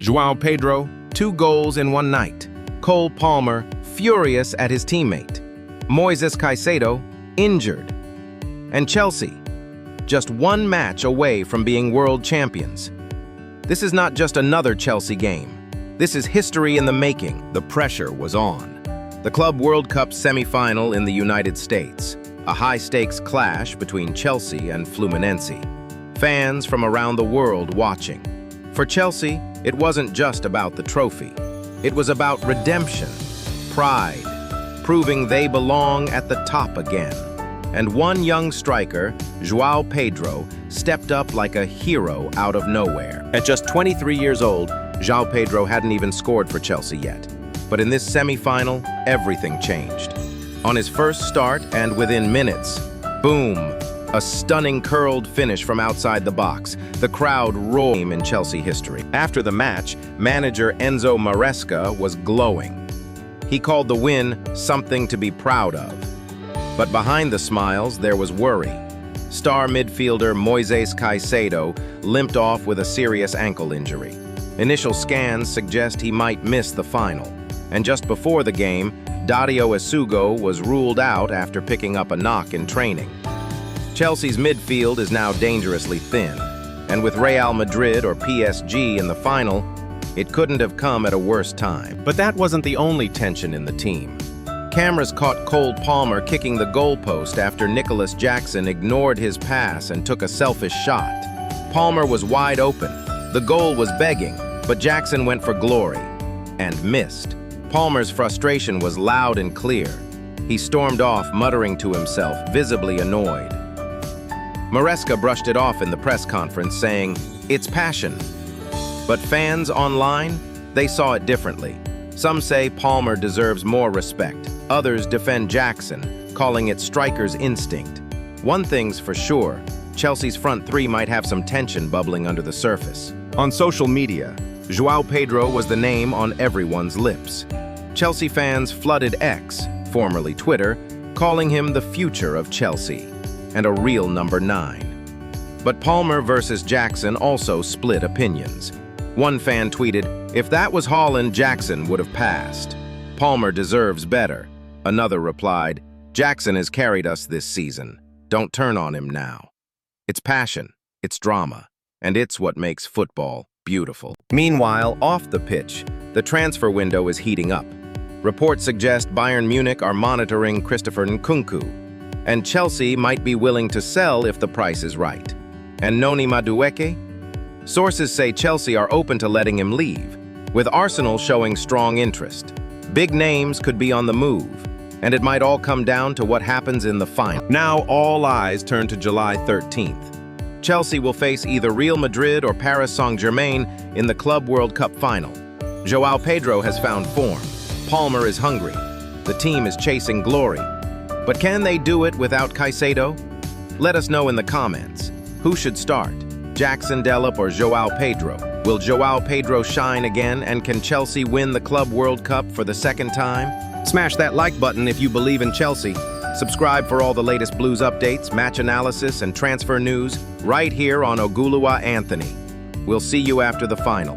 João Pedro, 2 goals in one night. Cole Palmer, furious at his teammate. Moisés Caicedo, injured. And Chelsea, just 1 match away from being world champions. This is not just another Chelsea game. This is history in the making. The pressure was on. The Club World Cup semi-final in the United States. A high-stakes clash between Chelsea and Fluminense. Fans from around the world watching. For Chelsea, it wasn't just about the trophy. It was about redemption, pride, proving they belong at the top again. And one young striker, João Pedro, stepped up like a hero out of nowhere. At just 23 years old, João Pedro hadn't even scored for Chelsea yet. But in this semi-final, everything changed. On his first start and within minutes, boom, a stunning curled finish from outside the box. The crowd roared in Chelsea history. After the match, manager Enzo Maresca was glowing. He called the win something to be proud of. But behind the smiles, there was worry. Star midfielder Moisés Caicedo limped off with a serious ankle injury. Initial scans suggest he might miss the final. And just before the game, Essugo was ruled out after picking up a knock in training. Chelsea's midfield is now dangerously thin, and with Real Madrid or PSG in the final, it couldn't have come at a worse time. But that wasn't the only tension in the team. Cameras caught Cole Palmer kicking the goalpost after Nicolas Jackson ignored his pass and took a selfish shot. Palmer was wide open. The goal was begging, but Jackson went for glory and missed. Palmer's frustration was loud and clear. He stormed off, muttering to himself, visibly annoyed. Maresca brushed it off in the press conference, saying, "It's passion." But fans online, they saw it differently. Some say Palmer deserves more respect. Others defend Jackson, calling it striker's instinct. One thing's for sure, Chelsea's front three might have some tension bubbling under the surface. On social media, João Pedro was the name on everyone's lips. Chelsea fans flooded X, formerly Twitter, calling him the future of Chelsea and a real number 9. But Palmer versus Jackson also split opinions. One fan tweeted, "If that was Haaland, Jackson would have passed. Palmer deserves better." Another replied, "Jackson has carried us this season. Don't turn on him now." It's passion, it's drama, and it's what makes football beautiful. Meanwhile, off the pitch, the transfer window is heating up. Reports suggest Bayern Munich are monitoring Christopher Nkunku, and Chelsea might be willing to sell if the price is right. And Noni Madueke? Sources say Chelsea are open to letting him leave, with Arsenal showing strong interest. Big names could be on the move, and it might all come down to what happens in the final. Now all eyes turn to July 13th. Chelsea will face either Real Madrid or Paris Saint-Germain in the Club World Cup final. João Pedro has found form. Palmer is hungry. The team is chasing glory. But can they do it without Caicedo? Let us know in the comments. Who should start? Jackson Delap or João Pedro? Will João Pedro shine again, and can Chelsea win the Club World Cup for the 2nd time? Smash that like button if you believe in Chelsea. Subscribe for all the latest Blues updates, match analysis, and transfer news right here on Ogulua Anthony. We'll see you after the final.